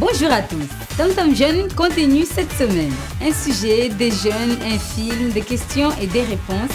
Bonjour à tous. Tom Tom Jeune continue cette semaine. Un sujet, des jeunes, un film, des questions et des réponses.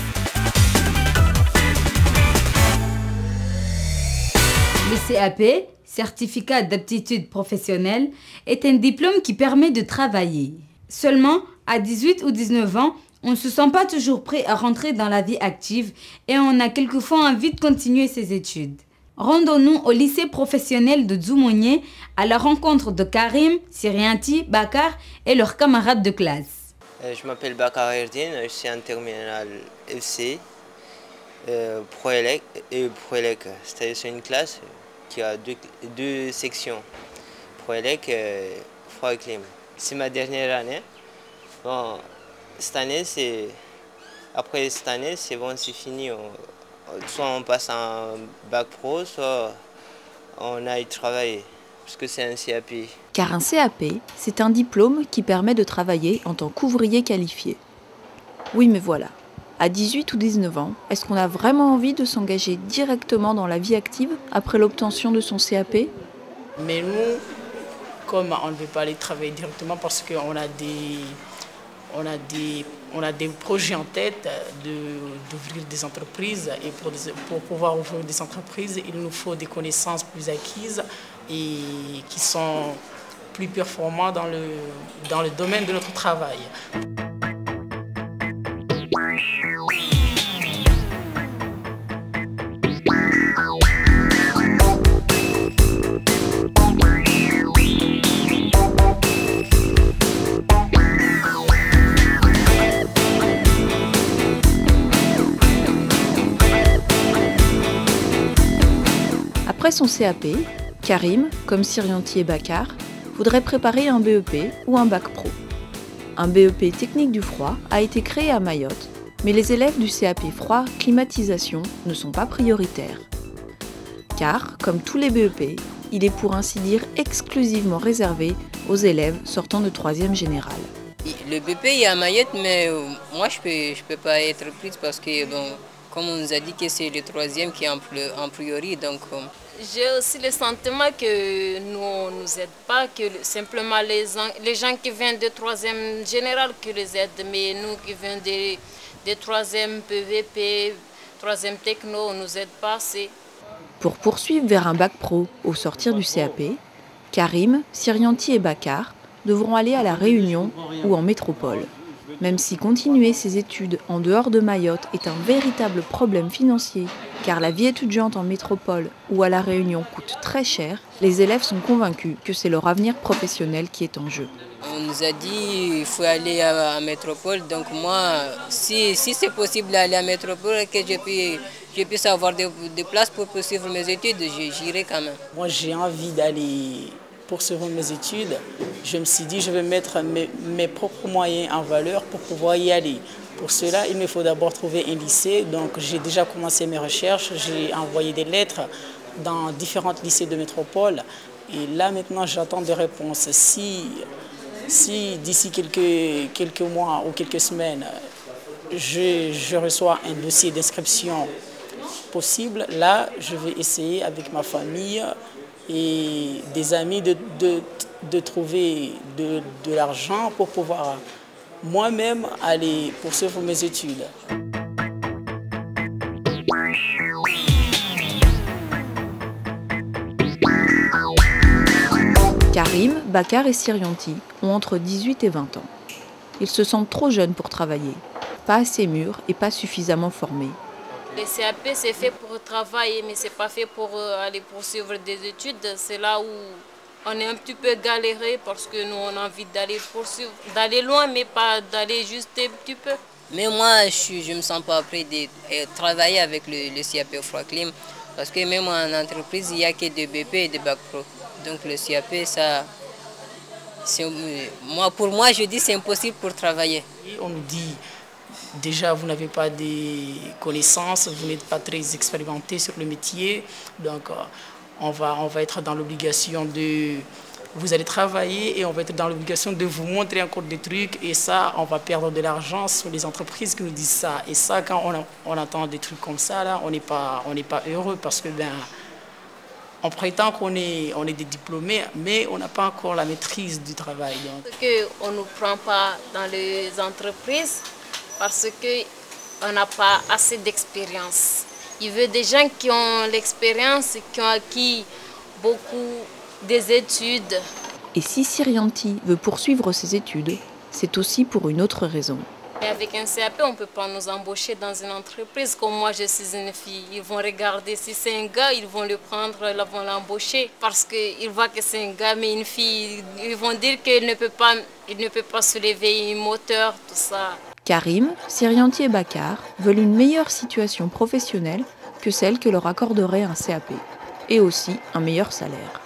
Le CAP, Certificat d'aptitude professionnelle, est un diplôme qui permet de travailler. Seulement, à 18 ou 19 ans, on ne se sent pas toujours prêt à rentrer dans la vie active et on a quelquefois envie de continuer ses études. Rendons-nous au lycée professionnel de Dzoumogné à la rencontre de Karim, Sirianti, Bakar et leurs camarades de classe. Je m'appelle Bakar Erdine, je suis en terminale FC, Proelec et Proelec. C'est une classe qui a deux sections, Proelec et Froid et Clim. C'est ma dernière année. Bon, après cette année, c'est bon, c'est fini. Soit on passe en bac pro, soit on aille travailler, parce que c'est un CAP. Car un CAP, c'est un diplôme qui permet de travailler en tant qu'ouvrier qualifié. Oui, mais voilà, à 18 ou 19 ans, est-ce qu'on a vraiment envie de s'engager directement dans la vie active après l'obtention de son CAP? Mais nous, comme on ne veut pas aller travailler directement parce qu'on a des projets en tête d'ouvrir des entreprises, et pour pouvoir ouvrir des entreprises, il nous faut des connaissances plus acquises et qui sont plus performantes dans le domaine de notre travail. Après son CAP, Karim, comme Sirianti et Bakar, voudrait préparer un BEP ou un bac pro. Un BEP technique du froid a été créé à Mayotte, mais les élèves du CAP froid climatisation ne sont pas prioritaires. Car, comme tous les BEP, il est pour ainsi dire exclusivement réservé aux élèves sortant de 3e générale. Le BEP est à Mayotte, mais moi je peux pas être prise parce que bon, comme on nous a dit que c'est le 3e qui est en priori, donc... J'ai aussi le sentiment que nous ne nous aident pas, que simplement les gens qui viennent de 3e général qui les aident, mais nous qui venons de 3e PVP, 3e techno, on ne nous aide pas assez. Pour poursuivre vers un bac pro au sortir du CAP, Karim, Sirianti et Bakar devront aller à La Réunion ou en métropole. Même si continuer ses études en dehors de Mayotte est un véritable problème financier, car la vie étudiante en métropole ou à La Réunion coûte très cher, les élèves sont convaincus que c'est leur avenir professionnel qui est en jeu. On nous a dit qu'il faut aller à métropole, donc moi, si c'est possible d'aller à métropole, que je puisse avoir des places pour poursuivre mes études, j'irai quand même. Moi, j'ai envie d'aller poursuivre mes études. Je me suis dit, je vais mettre mes propres moyens en valeur pour pouvoir y aller. Pour cela, il me faut d'abord trouver un lycée. Donc, j'ai déjà commencé mes recherches. J'ai envoyé des lettres dans différents lycées de métropole. Et là, maintenant, j'attends des réponses. Si d'ici quelques mois ou quelques semaines, je reçois un dossier d'inscription possible, là, je vais essayer avec ma famille et des amis de trouver de l'argent pour pouvoir moi-même aller poursuivre mes études. Karim, Bakar et Sirianti ont entre 18 et 20 ans. Ils se sentent trop jeunes pour travailler, pas assez mûrs et pas suffisamment formés. Le CAP, c'est fait pour travailler, mais ce n'est pas fait pour aller poursuivre des études. C'est là où on est un petit peu galéré parce que nous, on a envie d'aller loin, mais pas d'aller juste un petit peu. Mais moi, je ne me sens pas prêt de travailler avec le CAP Froid Clim, parce que même en entreprise, il n'y a que des BP et des bac pro. Donc le CAP, ça, pour moi, je dis c'est impossible pour travailler. On nous dit, déjà, vous n'avez pas de connaissances, vous n'êtes pas très expérimenté sur le métier, donc on va être dans l'obligation de... Vous allez travailler et on va être dans l'obligation de vous montrer encore des trucs, et ça, on va perdre de l'argent sur les entreprises qui nous disent ça. Et ça, quand on entend des trucs comme ça, là, on n'est pas heureux parce que On prétend qu'on est des diplômés, mais on n'a pas encore la maîtrise du travail. On ne nous prend pas dans les entreprises parce qu'on n'a pas assez d'expérience. Il veut des gens qui ont l'expérience, qui ont acquis beaucoup des études. Et si Sirianti veut poursuivre ses études, c'est aussi pour une autre raison. Et avec un CAP, on ne peut pas nous embaucher dans une entreprise. Comme moi, je suis une fille. Ils vont regarder si c'est un gars, ils vont le prendre, ils vont l'embaucher. Parce qu'ils voient que c'est un gars, mais une fille, ils vont dire qu'il ne peut pas soulever un moteur, tout ça. Karim, Sirianti et Bakar veulent une meilleure situation professionnelle que celle que leur accorderait un CAP. Et aussi un meilleur salaire.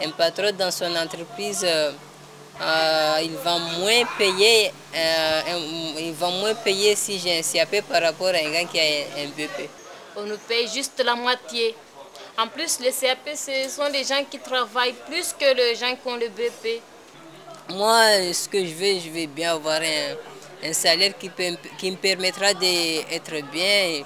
Un patron dans son entreprise, il va moins payer si j'ai un CAP par rapport à un gars qui a un BEP. On nous paye juste la moitié. En plus, les CAP, ce sont les gens qui travaillent plus que les gens qui ont le BEP. Moi, ce que je veux bien avoir un salaire qui me permettra d'être bien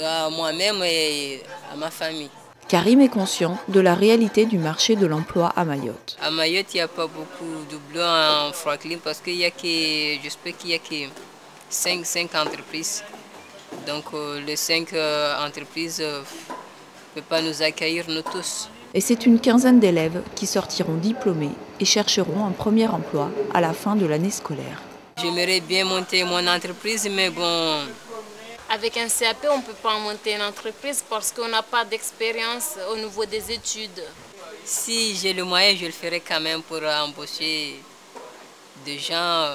à moi-même et à ma famille. Karim est conscient de la réalité du marché de l'emploi à Mayotte. À Mayotte, il n'y a pas beaucoup de boulot en froid clim parce qu'il y a que, j'espère qu'il y a que 5 entreprises. Donc les 5 entreprises ne peuvent pas nous accueillir, nous tous. Et c'est une quinzaine d'élèves qui sortiront diplômés et chercheront un premier emploi à la fin de l'année scolaire. J'aimerais bien monter mon entreprise, mais bon... Avec un CAP, on ne peut pas monter une entreprise parce qu'on n'a pas d'expérience au niveau des études. Si j'ai le moyen, je le ferai quand même pour embaucher des gens,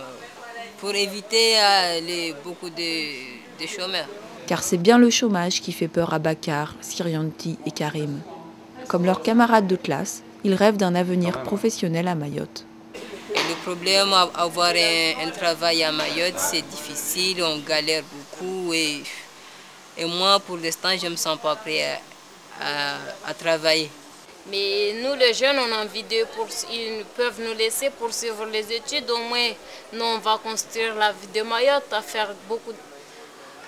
pour éviter beaucoup de chômeurs. Car c'est bien le chômage qui fait peur à Bakar, Sirianti et Karim. Comme leurs camarades de classe, ils rêvent d'un avenir professionnel à Mayotte. Et le problème d'avoir un travail à Mayotte, c'est difficile, on galère beaucoup. Et moi, pour l'instant, je ne me sens pas prêt à travailler. Mais nous, les jeunes, on a envie ils peuvent nous laisser poursuivre les études. Au moins, nous, on va construire la vie de Mayotte,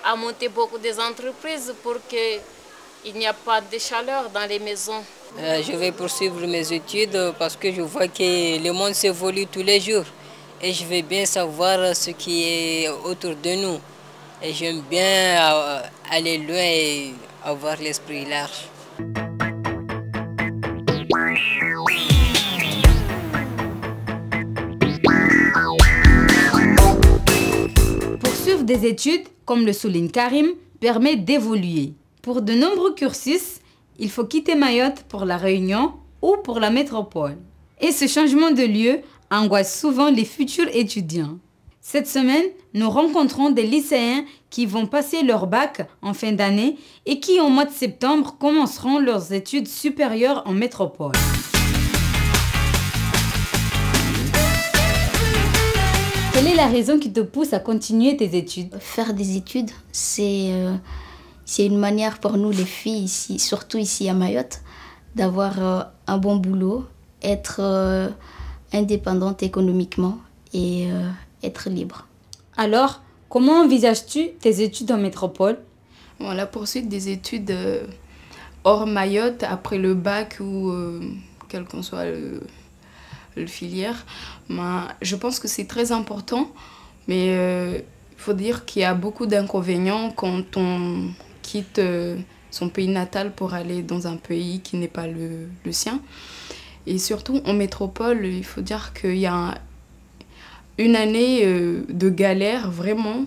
à monter beaucoup des entreprises pour qu'il n'y ait pas de chaleur dans les maisons. Je vais poursuivre mes études parce que je vois que le monde s'évolue tous les jours. Et je veux bien savoir ce qui est autour de nous. Et j'aime bien aller loin et avoir l'esprit large. Poursuivre des études, comme le souligne Karim, permet d'évoluer. Pour de nombreux cursus, il faut quitter Mayotte pour la Réunion ou pour la métropole. Et ce changement de lieu angoisse souvent les futurs étudiants. Cette semaine, nous rencontrons des lycéens qui vont passer leur bac en fin d'année et qui, au mois de septembre, commenceront leurs études supérieures en métropole. Quelle est la raison qui te pousse à continuer tes études? Faire des études, c'est une manière pour nous les filles, ici, surtout ici à Mayotte, d'avoir un bon boulot, être indépendante économiquement et être libre. Alors, comment envisages-tu tes études en métropole? Bon, la poursuite des études hors Mayotte, après le bac ou quel qu'en soit le filière, je pense que c'est très important, mais il faut dire qu'il y a beaucoup d'inconvénients quand on quitte son pays natal pour aller dans un pays qui n'est pas le sien. Et surtout en métropole, il faut dire qu'il y a une année de galère, vraiment.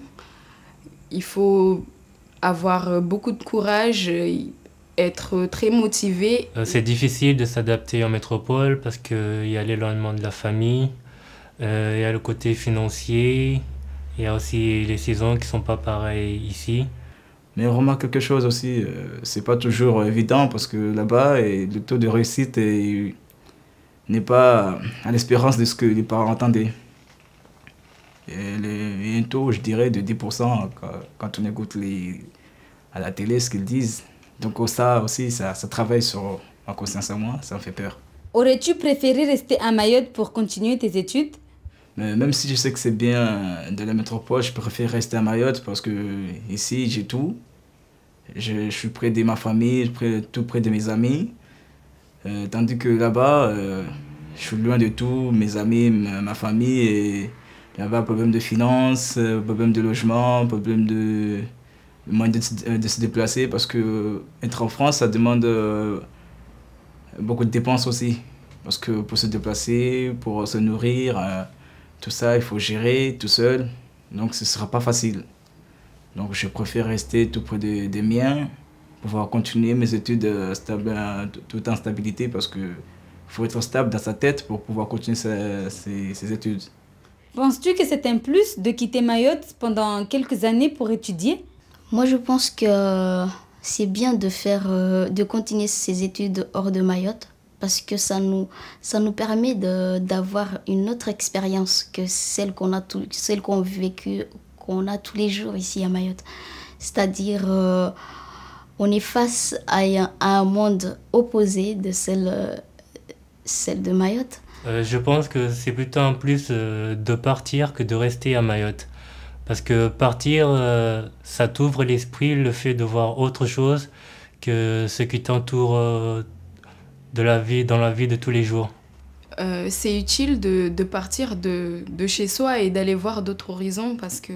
Il faut avoir beaucoup de courage, être très motivé. C'est difficile de s'adapter en métropole parce qu'il y a l'éloignement de la famille, il y a le côté financier, il y a aussi les saisons qui ne sont pas pareilles ici. Mais on remarque quelque chose aussi, c'est pas toujours évident parce que là-bas, le taux de réussite n'est pas à l'espérance de ce que les parents attendaient. Il y a un taux, je dirais, de 10% quand on écoute à la télé ce qu'ils disent. Donc ça aussi, ça travaille sur ma conscience à moi, ça me fait peur. Aurais-tu préféré rester à Mayotte pour continuer tes études? Mais même si je sais que c'est bien de la métropole, je préfère rester à Mayotte parce que ici j'ai tout. Je suis près de ma famille, tout près de mes amis. Tandis que là-bas, je suis loin de tout, mes amis, ma famille, et là-bas, problème de finances, problème de logement, problème de moyen de se déplacer, parce que être en France, ça demande beaucoup de dépenses aussi. Parce que pour se déplacer, pour se nourrir, tout ça, il faut gérer tout seul. Donc ce ne sera pas facile. Donc je préfère rester tout près des miens, pouvoir continuer mes études tout en stabilité, parce qu'il faut être stable dans sa tête pour pouvoir continuer ses études. Penses-tu que c'est un plus de quitter Mayotte pendant quelques années pour étudier? Moi, je pense que c'est bien de continuer ses études hors de Mayotte, parce que ça nous permet d'avoir une autre expérience que celle qu'on a qu'on a tous les jours ici à Mayotte. C'est-à-dire, on est face à un monde opposé de celle de Mayotte. Je pense que c'est plutôt un plus de partir que de rester à Mayotte. Parce que partir, ça t'ouvre l'esprit, le fait de voir autre chose que ce qui t'entoure dans la vie de tous les jours. C'est utile de partir de chez soi et d'aller voir d'autres horizons, parce que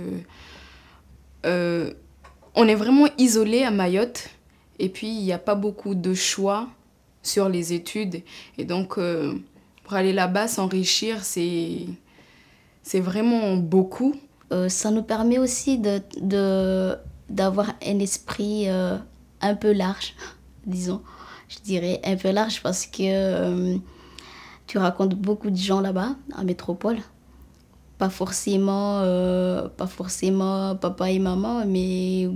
on est vraiment isolé à Mayotte, et puis il n'y a pas beaucoup de choix sur les études. Et donc, pour aller là-bas, s'enrichir, c'est vraiment beaucoup. Ça nous permet aussi d'avoir un esprit un peu large, disons. Je dirais un peu large, parce que tu rencontres beaucoup de gens là-bas, en métropole. Pas forcément papa et maman, mais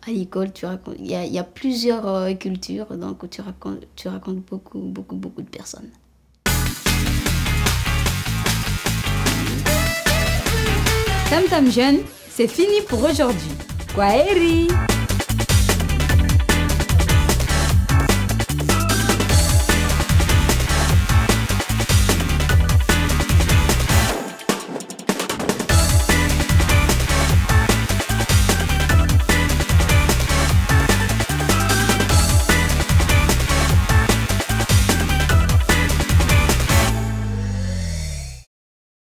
à l'école, il y a plusieurs cultures, donc tu rencontres beaucoup de personnes. Tam Tam Jeune, c'est fini pour aujourd'hui. Kwaheri!